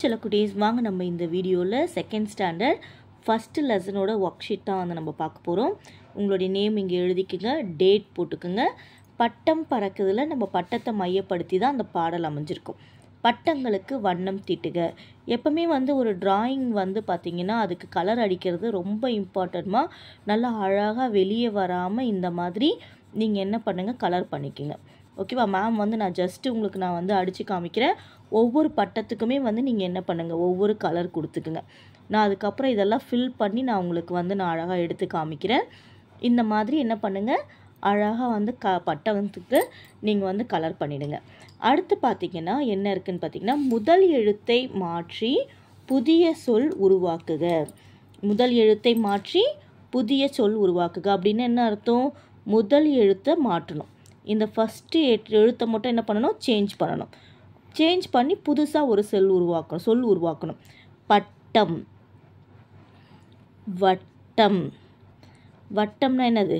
சில குட்டீஸ் வாங்க நம்ம இந்த வீடியோவில் செகண்ட் ஸ்டாண்டர்ட் ஃபஸ்ட்டு லெசனோட ஒர்க் ஷீட் தான் வந்து நம்ம பார்க்க போகிறோம். உங்களுடைய நேம் இங்கே எழுதிக்குங்க, டேட் போட்டுக்குங்க. பட்டம் பறக்குதில் நம்ம பட்டத்தை மையப்படுத்தி தான் அந்த பாடல் அமைஞ்சிருக்கும். பட்டங்களுக்கு வண்ணம் தீட்டுக. எப்பவுமே வந்து ஒரு டிராயிங் வந்து பார்த்திங்கன்னா அதுக்கு கலர் அடிக்கிறது ரொம்ப இம்பார்ட்டன்ட்மாக நல்லா அழகாக வெளியே வராமல் இந்த மாதிரி நீங்கள் என்ன பண்ணுங்கள், கலர் பண்ணிக்கோங்க. ஓகேவா மேம்? வந்து நான் ஜஸ்ட்டு உங்களுக்கு நான் வந்து அடித்து காமிக்கிறேன். ஒவ்வொரு பட்டத்துக்குமே வந்து நீங்கள் என்ன பண்ணுங்கள், ஒவ்வொரு கலர் கொடுத்துக்குங்க. நான் அதுக்கப்புறம் இதெல்லாம் ஃபில் பண்ணி நான் உங்களுக்கு வந்து நான் அழகாக எடுத்து காமிக்கிறேன். இந்த மாதிரி என்ன பண்ணுங்கள், அழகாக வந்து பட்டத்துக்கு நீங்கள் வந்து கலர் பண்ணிவிடுங்க. அடுத்து பார்த்திங்கன்னா என்ன இருக்குதுன்னு பார்த்திங்கன்னா, முதல் எழுத்தை மாற்றி புதிய சொல் உருவாக்குக. முதல் எழுத்தை மாற்றி புதிய சொல் உருவாக்குக அப்படின்னு என்ன அர்த்தம்? முதல் எழுத்தை மாற்றணும். இந்த ஃபஸ்ட்டு எழுத்தை மட்டும் என்ன பண்ணணும், சேஞ்ச் பண்ணணும். சேஞ்ச் பண்ணி புதுசாக ஒரு சொல் உருவாக்கணும். பட்டம், வட்டம். வட்டம்னா என்னது?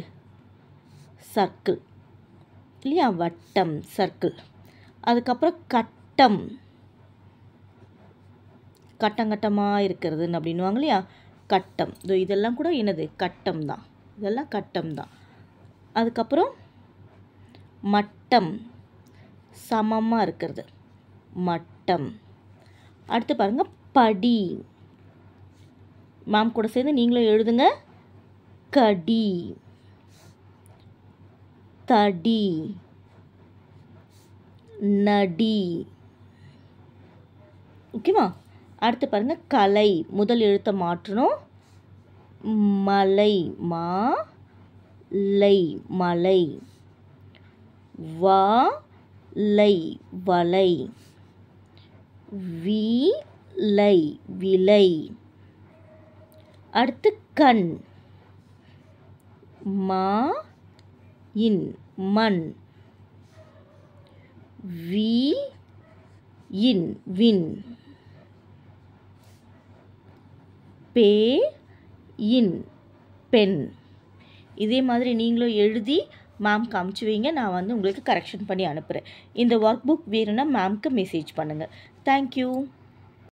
சர்க்கிள் இல்லையா? வட்டம், சர்க்கிள். அதுக்கப்புறம் கட்டம், கட்டங்கட்டமாக இருக்கிறதுன்னு அப்படின்வாங்க இல்லையா? கட்டம். இதெல்லாம் கூட என்னது? கட்டம் தான். இதெல்லாம் கட்டம் தான். அதுக்கப்புறம் மட்டம், சமமாக இருக்கிறது, மட்டம். அடுத்து பாருங்கள், படி. மேம் கூட சேர்ந்து நீங்களும் எழுதுங்க. கடி, தடி, நடி. ஓகேவா? அடுத்து பாருங்கள், கலை. முதல் எழுத்தை மாற்றணும். மலை, மா லை, மலை. வாலை, வலை. வீலை, விலை. அடுத்து கண். மா இன், மண். We in, win. பே இன், பெண். இதே மாதிரி நீங்களும் எழுதி மேம்க்கு அமுச்சு வைங்க. நான் வந்து உங்களுக்கு கரெக்ஷன் பண்ணி அனுப்புகிறேன். இந்த ஒர்க் புக் வேணும்னா மேம்க்கு மெசேஜ் பண்ணுங்கள். தேங்க்யூ.